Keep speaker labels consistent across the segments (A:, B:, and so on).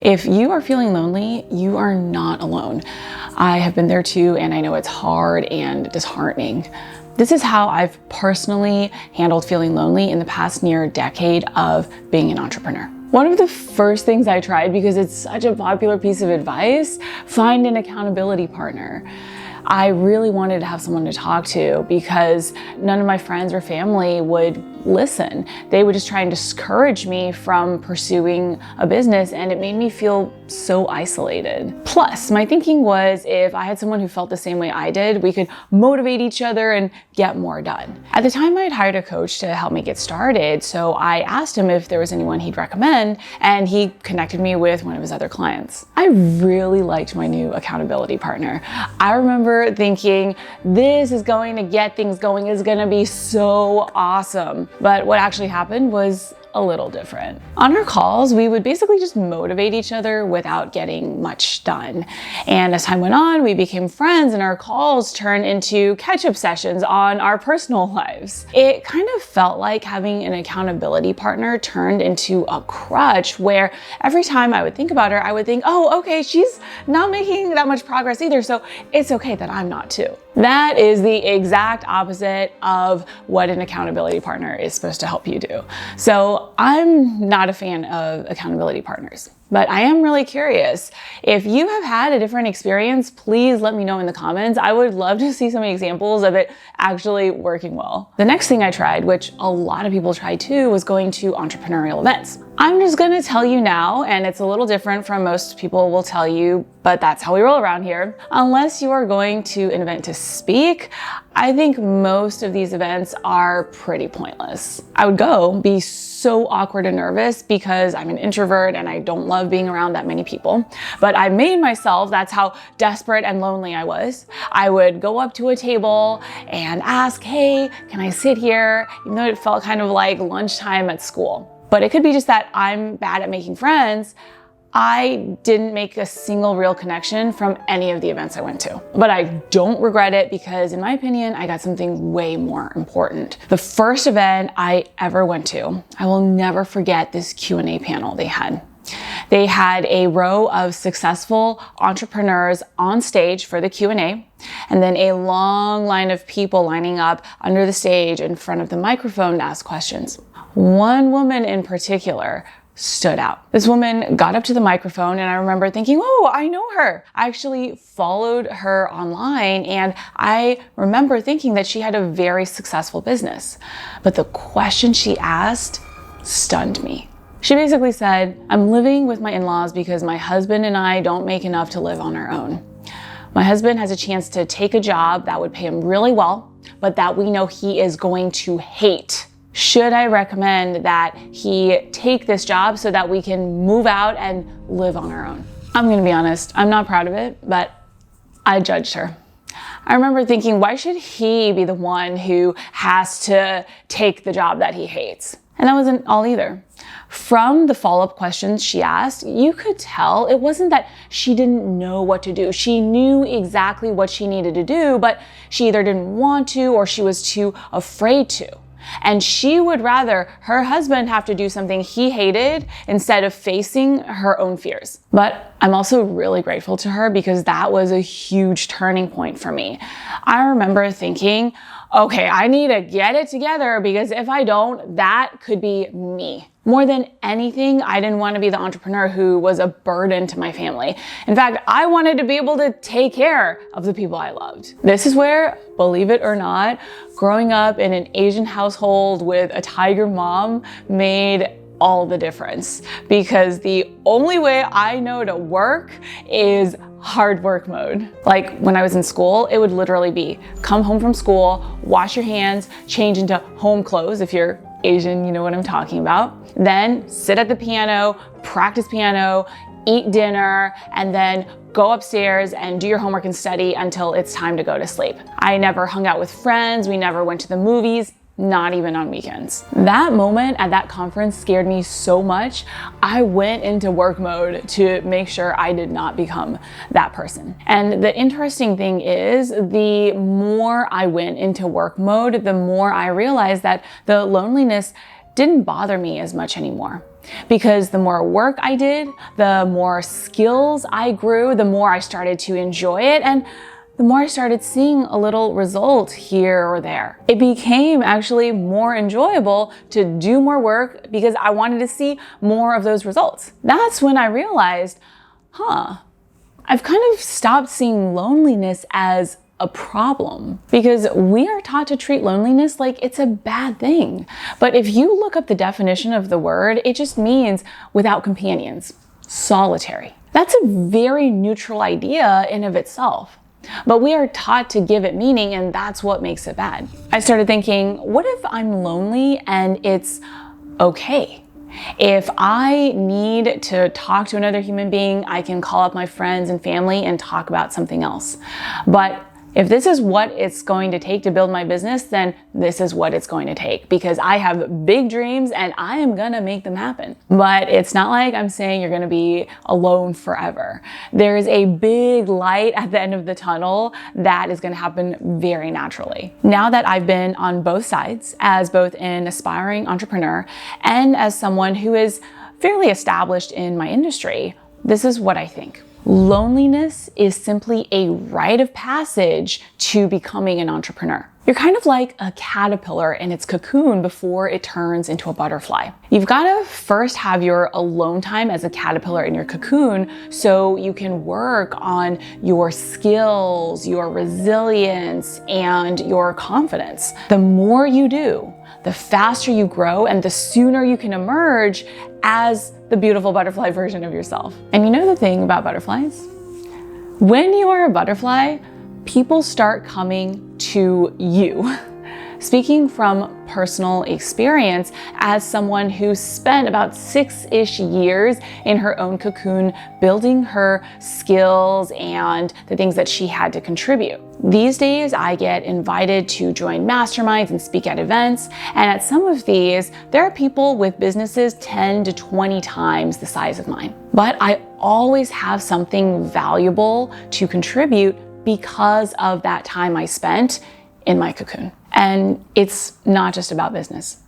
A: If you are feeling lonely, you are not alone. I have been there too, and I know it's hard and disheartening. This is how I've personally handled feeling lonely in the past near decade of being an entrepreneur. One of the first things I tried, because it's such a popular piece of advice, find an accountability partner. I really wanted to have someone to talk to because none of my friends or family would listen. They would just try and discourage me from pursuing a business, and it made me feel so isolated. Plus, my thinking was if I had someone who felt the same way I did, we could motivate each other and get more done. At the time, I had hired a coach to help me get started, so I asked him if there was anyone he'd recommend, and he connected me with one of his other clients. I really liked my new accountability partner. I remember thinking, this is going to get things going, it's gonna be so awesome. But what actually happened was a little different. On our calls, we would basically just motivate each other without getting much done. And as time went on, we became friends, and our calls turned into catch-up sessions on our personal lives. It kind of felt like having an accountability partner turned into a crutch, where every time I would think about her, I would think, oh, okay, she's not making that much progress either, so it's okay that I'm not too. That is the exact opposite of what an accountability partner is supposed to help you do. So I'm not a fan of accountability partners, but I am really curious. If you have had a different experience, please let me know in the comments. I would love to see some examples of it actually working well. The next thing I tried, which a lot of people tried too, was going to entrepreneurial events. I'm just gonna tell you now, and it's a little different from most people will tell you, but that's how we roll around here. Unless you are going to an event to speak, I think most of these events are pretty pointless. I would go, be so awkward and nervous because I'm an introvert and I don't love being around that many people. But I made myself, that's how desperate and lonely I was. I would go up to a table and ask, hey, can I sit here? Even though it felt kind of like lunchtime at school. But it could be just that I'm bad at making friends. I didn't make a single real connection from any of the events I went to. But I don't regret it because, in my opinion, I got something way more important. The first event I ever went to, I will never forget this Q&A panel they had. They had a row of successful entrepreneurs on stage for the Q&A, and then a long line of people lining up under the stage in front of the microphone to ask questions. One woman in particular stood out. This woman got up to the microphone, and I remember thinking, oh, I know her. I actually followed her online, and I remember thinking that she had a very successful business. But the question she asked stunned me. She basically said, I'm living with my in-laws because my husband and I don't make enough to live on our own. My husband has a chance to take a job that would pay him really well, but that we know he is going to hate. Should I recommend that he take this job so that we can move out and live on our own? I'm gonna be honest, I'm not proud of it, but I judged her. I remember thinking, why should he be the one who has to take the job that he hates? And that wasn't all either. From the follow-up questions she asked, you could tell it wasn't that she didn't know what to do. She knew exactly what she needed to do, but she either didn't want to or she was too afraid to. And she would rather her husband have to do something he hated instead of facing her own fears. But I'm also really grateful to her because that was a huge turning point for me. I remember thinking, okay, I need to get it together because if I don't, that could be me. More than anything, I didn't want to be the entrepreneur who was a burden to my family. In fact, I wanted to be able to take care of the people I loved. This is where, believe it or not, growing up in an Asian household with a tiger mom made all the difference. Because the only way I know to work is hard work mode. Like when I was in school, it would literally be come home from school, wash your hands, change into home clothes. If you're Asian, you know what I'm talking about. Then sit at the piano, practice piano, eat dinner, and then go upstairs and do your homework and study until it's time to go to sleep. I never hung out with friends. We never went to the movies. Not even on weekends. That moment at that conference scared me so much, I went into work mode to make sure I did not become that person. And the interesting thing is, the more I went into work mode, the more I realized that the loneliness didn't bother me as much anymore. because the more work I did, the more skills I grew, the more I started to enjoy it, and the more I started seeing a little result here or there. It became actually more enjoyable to do more work because I wanted to see more of those results. That's when I realized, I've kind of stopped seeing loneliness as a problem, because we are taught to treat loneliness like it's a bad thing. But if you look up the definition of the word, it just means without companions, solitary. That's a very neutral idea in of itself. But we are taught to give it meaning, and that's what makes it bad. I started thinking, what if I'm lonely and it's okay? If I need to talk to another human being, I can call up my friends and family and talk about something else. But if this is what it's going to take to build my business, then this is what it's going to take, because I have big dreams and I am gonna make them happen. But it's not like I'm saying you're gonna be alone forever. There is a big light at the end of the tunnel that is gonna happen very naturally. Now that I've been on both sides, as both an aspiring entrepreneur and as someone who is fairly established in my industry, this is what I think. Loneliness is simply a rite of passage to becoming an entrepreneur. You're kind of like a caterpillar in its cocoon before it turns into a butterfly. You've got to first have your alone time as a caterpillar in your cocoon so you can work on your skills, your resilience, and your confidence. The more you do, the faster you grow and the sooner you can emerge as the beautiful butterfly version of yourself. And you know the thing about butterflies? When you are a butterfly, people start coming to you. Speaking from personal experience, as someone who spent about 6-ish years in her own cocoon building her skills and the things that she had to contribute. These days, I get invited to join masterminds and speak at events, and at some of these, there are people with businesses 10 to 20 times the size of mine. But I always have something valuable to contribute because of that time I spent in my cocoon. And it's not just about business.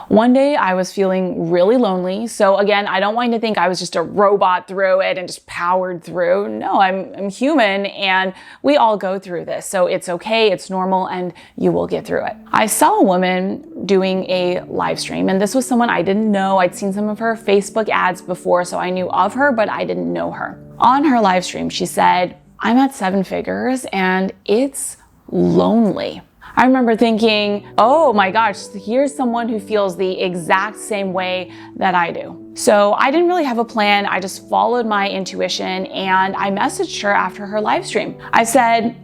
A: One day I was feeling really lonely. So again, I don't want you to think I was just a robot through it and just powered through. No, I'm human and we all go through this. So it's okay, it's normal, and you will get through it. I saw a woman doing a live stream, and this was someone I didn't know. I'd seen some of her Facebook ads before, so I knew of her, but I didn't know her. On her live stream, she said, "I'm at 7 figures and it's lonely." I remember thinking, oh my gosh, here's someone who feels the exact same way that I do. So I didn't really have a plan. I just followed my intuition and I messaged her after her live stream. I said,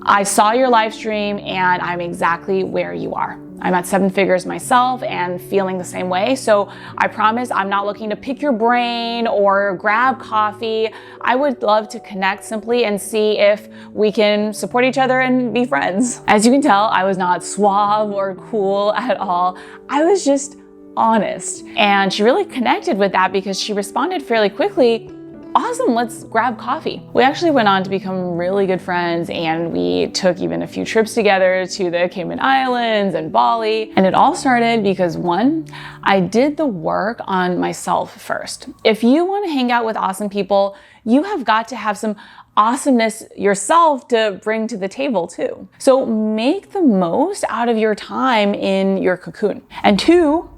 A: I saw your live stream and I'm exactly where you are. I'm at 7 figures myself and feeling the same way. So I promise I'm not looking to pick your brain or grab coffee. I would love to connect simply and see if we can support each other and be friends. As you can tell, I was not suave or cool at all. I was just honest. And she really connected with that because she responded fairly quickly. Awesome, let's grab coffee. We actually went on to become really good friends, and we took even a few trips together to the Cayman Islands and Bali. And it all started because one, I did the work on myself first. If you want to hang out with awesome people, you have got to have some awesomeness yourself to bring to the table too. So make the most out of your time in your cocoon. And two,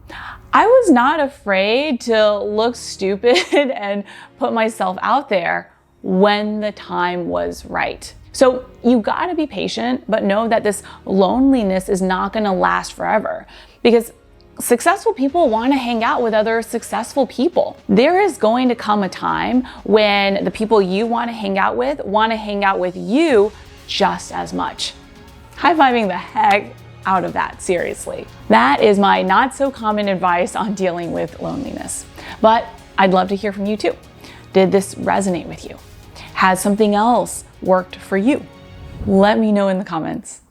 A: I was not afraid to look stupid and put myself out there when the time was right. So you gotta be patient, but know that this loneliness is not gonna last forever, because successful people wanna hang out with other successful people. There is going to come a time when the people you wanna hang out with you just as much. High-fiving the heck out of that, seriously. That is my not so common advice on dealing with loneliness. But I'd love to hear from you too. Did this resonate with you? Has something else worked for you? Let me know in the comments.